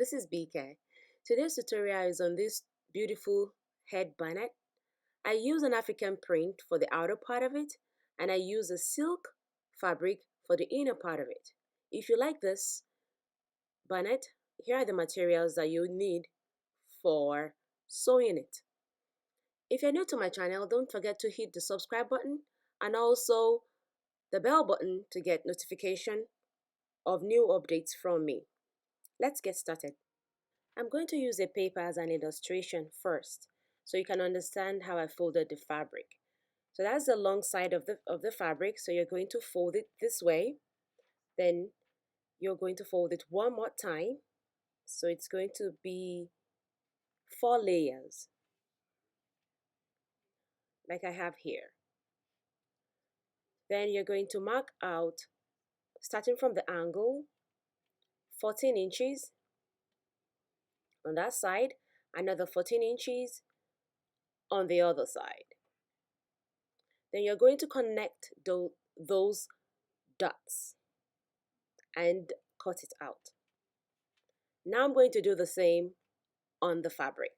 This is BK. Today's tutorial is on this beautiful head bonnet. I use an African print for the outer part of it, and I use a silk fabric for the inner part of it. If you like this bonnet, here are the materials that you need for sewing it. If you're new to my channel, don't forget to hit the subscribe button and also the bell button to get notification of new updates from me. Let's get started. I'm going to use a paper as an illustration first, so you can understand how I folded the fabric. So that's the long side of the fabric, so you're going to fold it this way, then you're going to fold it one more time, so it's going to be 4 layers, like I have here. Then you're going to mark out, starting from the angle, 14 inches on that side, another 14 inches on the other side. Then you're going to connect those dots and cut it out. Now I'm going to do the same on the fabric.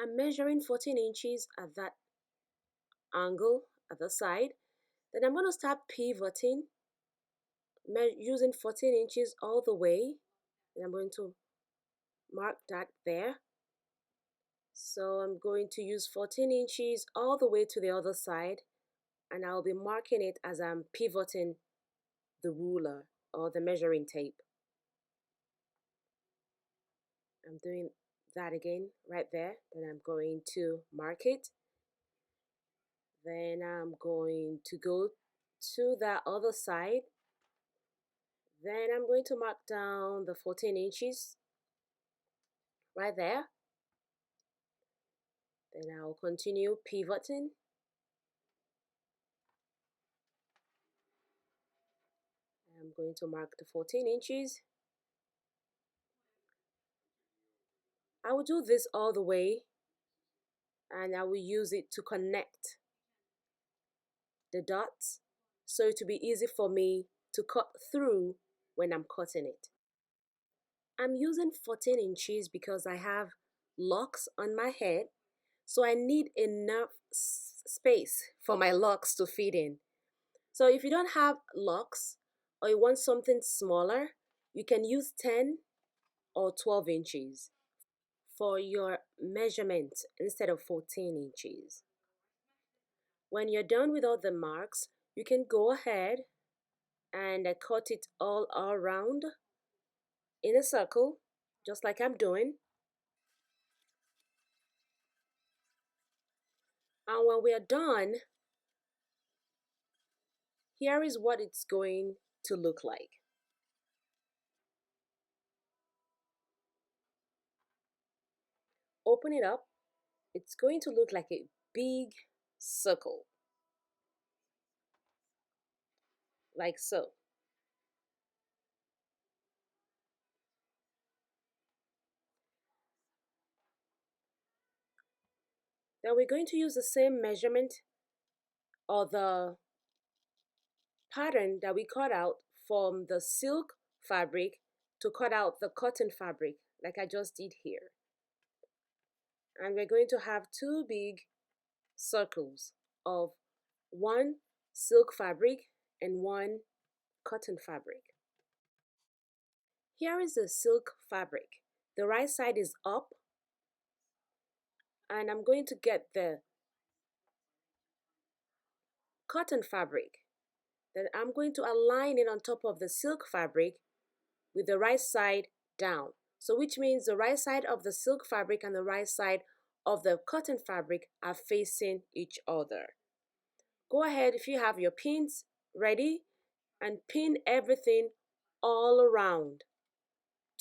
I'm measuring 14 inches at that angle at the side. Then I'm going to start pivoting using 14 inches all the way. And I'm going to mark that there. So I'm going to use 14 inches all the way to the other side, and I'll be marking it as I'm pivoting the ruler or the measuring tape. I'm doing that again right there. Then I'm going to mark it. Then I'm going to go to that other side. Then I'm going to mark down the 14 inches right there. Then I'll continue pivoting. I'm going to mark the 14 inches. I will do this all the way, and I will use it to connect the dots so it will be easy for me to cut through when I'm cutting it. I'm using 14 inches because I have locks on my head, so I need enough space for my locks to fit in. So if you don't have locks or you want something smaller, you can use 10 or 12 inches for your measurement instead of 14 inches. When you're done with all the marks, you can go ahead and cut it all around in a circle, just like I'm doing. And when we are done, here is what it's going to look like. Open it up. It's going to look like a big circle, like so. Then we're going to use the same measurement or the pattern that we cut out from the silk fabric to cut out the cotton fabric, like I just did here. And we're going to have 2 big circles of 1 silk fabric and 1 cotton fabric. Here is the silk fabric. The right side is up, and I'm going to get the cotton fabric. Then I'm going to align it on top of the silk fabric with the right side down. So which means the right side of the silk fabric and the right side of the cotton fabric are facing each other. Go ahead, if you have your pins ready, and pin everything all around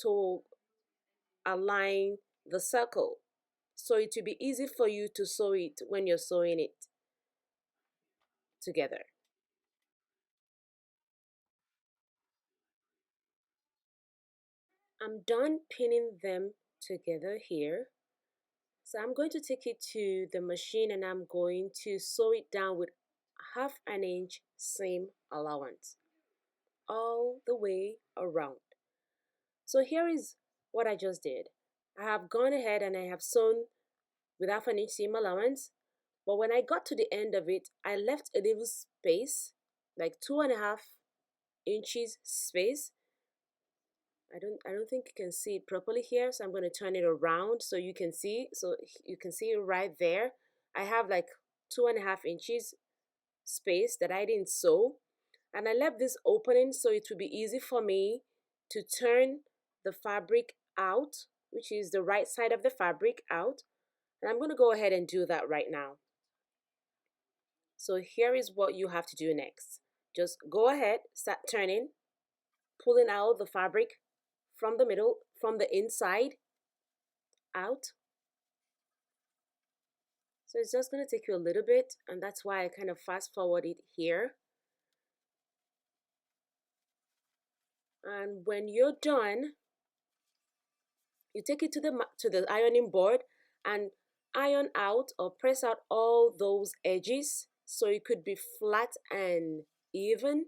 to align the circle, so it will be easy for you to sew it when you're sewing it together. I'm done pinning them together here. So I'm going to take it to the machine and I'm going to sew it down with 1/2 inch seam allowance all the way around. So here is what I just did. I have gone ahead and I have sewn with 1/2 inch seam allowance, but when I got to the end of it, I left a little space, like 2.5 inches space. I don't think you can see it properly here, so I'm going to turn it around so you can see. So you can see it right there. I have like 2.5 inches space that I didn't sew, and I left this opening so it would be easy for me to turn the fabric out, which is the right side of the fabric out. And I'm going to go ahead and do that right now. So here is what you have to do next. Just go ahead, start turning, pulling out the fabric from the middle, from the inside out. So it's just going to take you a little bit, and that's why I kind of fast forward it here. And when you're done, you take it to the ironing board and iron out or press out all those edges so it could be flat and even.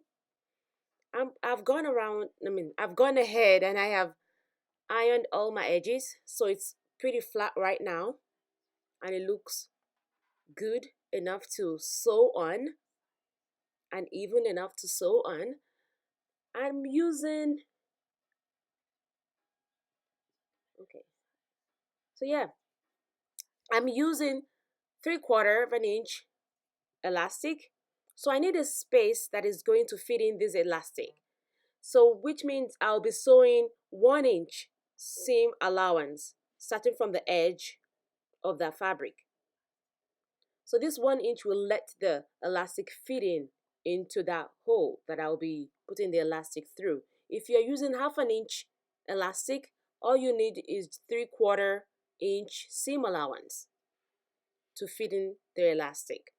I've gone ahead and I have ironed all my edges, so it's pretty flat right now and it looks good enough to sew on and even enough to sew on. I'm using, okay, so yeah, I'm using 3/4 inch elastic. So I need a space that is going to fit in this elastic. So which means I'll be sewing 1 inch seam allowance starting from the edge of that fabric. So this 1 inch will let the elastic fit in into that hole that I'll be putting the elastic through. If you're using 1/2 inch elastic, all you need is 3/4 inch seam allowance to fit in the elastic.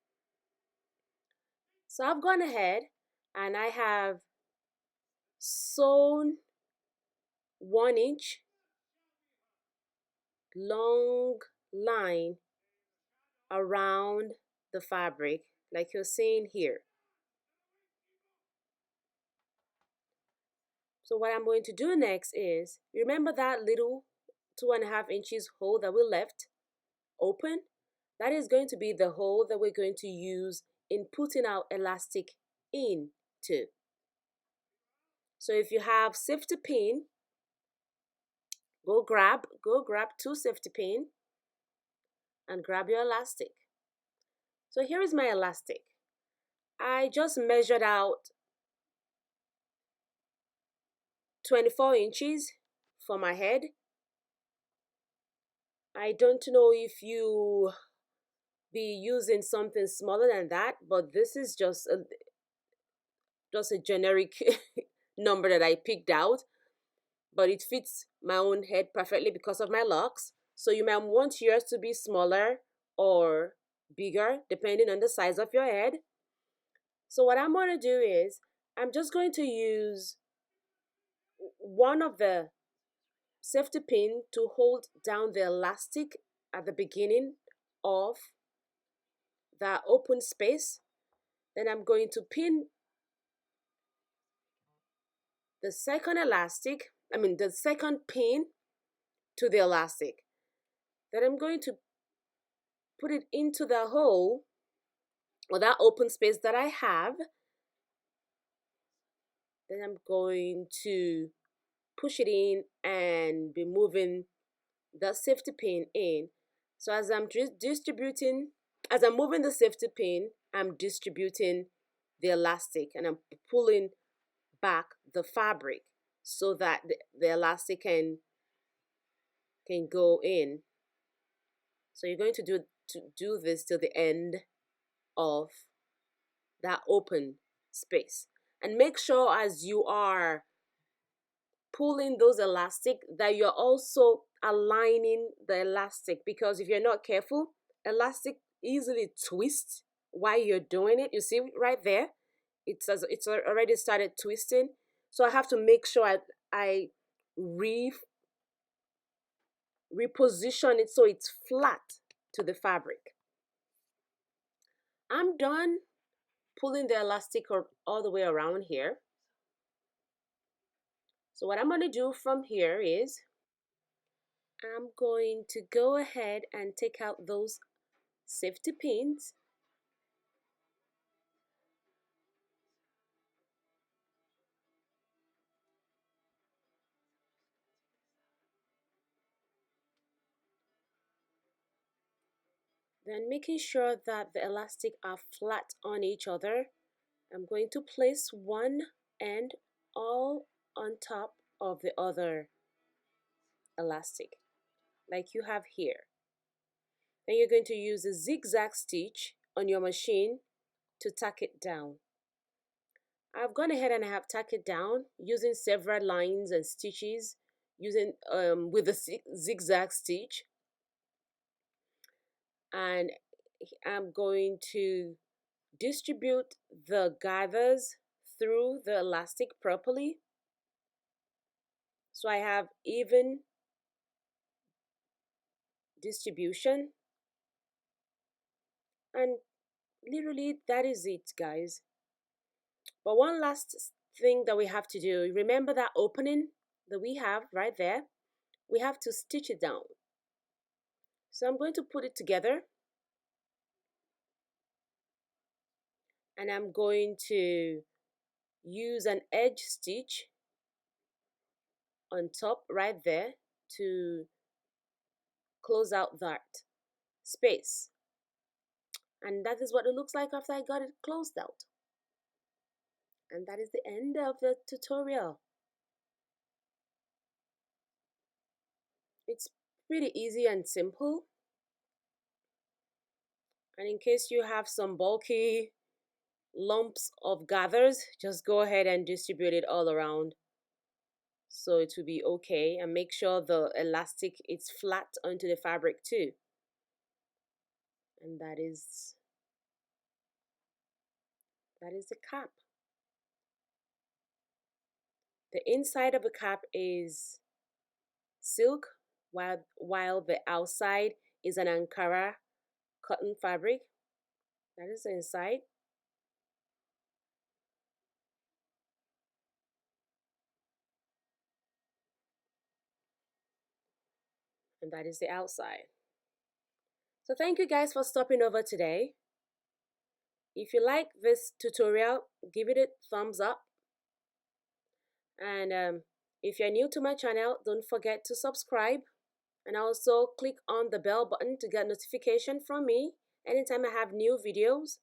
So I've gone ahead and I have sewn 1 inch long line around the fabric like you're seeing here. So what I'm going to do next is, remember that little 2.5 inches hole that we left open? That is going to be the hole that we're going to use in putting our elastic into. So if you have safety pin, go grab 2 safety pin and grab your elastic. So here is my elastic. I just measured out 24 inches for my head. I don't know if you be using something smaller than that, but this is just a generic number that I picked out, but it fits my own head perfectly because of my locks. So you might want yours to be smaller or bigger depending on the size of your head. So what I'm going to do is I'm just going to use one of the safety pin to hold down the elastic at the beginning of that open space. Then I'm going to pin the second pin to the elastic. Then I'm going to put it into the hole or that open space that I have. Then I'm going to push it in and be moving the safety pin in. So as I'm moving the safety pin, I'm distributing the elastic and I'm pulling back the fabric so that the elastic can go in. So you're going to do this till the end of that open space. And make sure as you are pulling those elastic that you're also aligning the elastic, because if you're not careful, elastic easily twists while you're doing it. You see right there, it's already started twisting. So I have to make sure I reposition it so it's flat to the fabric. I'm done pulling the elastic all the way around here. So what I'm going to do from here is I'm going to go ahead and take out those safety pins. Then making sure that the elastic are flat on each other, I'm going to place one end all on top of the other elastic, like you have here. Then you're going to use a zigzag stitch on your machine to tack it down. I've gone ahead and I have tacked it down using several lines and stitches using with the zigzag stitch, and I'm going to distribute the gathers through the elastic properly so I have even distribution, and literally that is it, guys. But one last thing that we have to do, remember that opening that we have right there, we have to stitch it down. So I'm going to put it together, and I'm going to use an edge stitch on top right there to close out that space. And that is what it looks like after I got it closed out. And that is the end of the tutorial. It's pretty easy and simple. And in case you have some bulky lumps of gathers, just go ahead and distribute it all around so it will be okay, and make sure the elastic is flat onto the fabric too. And that is the cap. The inside of the cap is silk, while the outside is an Ankara cotton fabric. That is the inside. And that is the outside. So thank you guys for stopping over today. If you like this tutorial, give it a thumbs up. And if you're new to my channel, don't forget to subscribe. And also click on the bell button to get notification from me anytime I have new videos.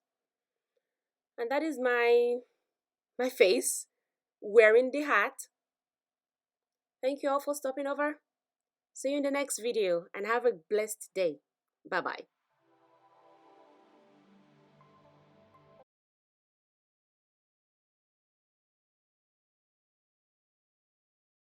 And that is my face wearing the hat. Thank you all for stopping over. See you in the next video and have a blessed day. Bye bye.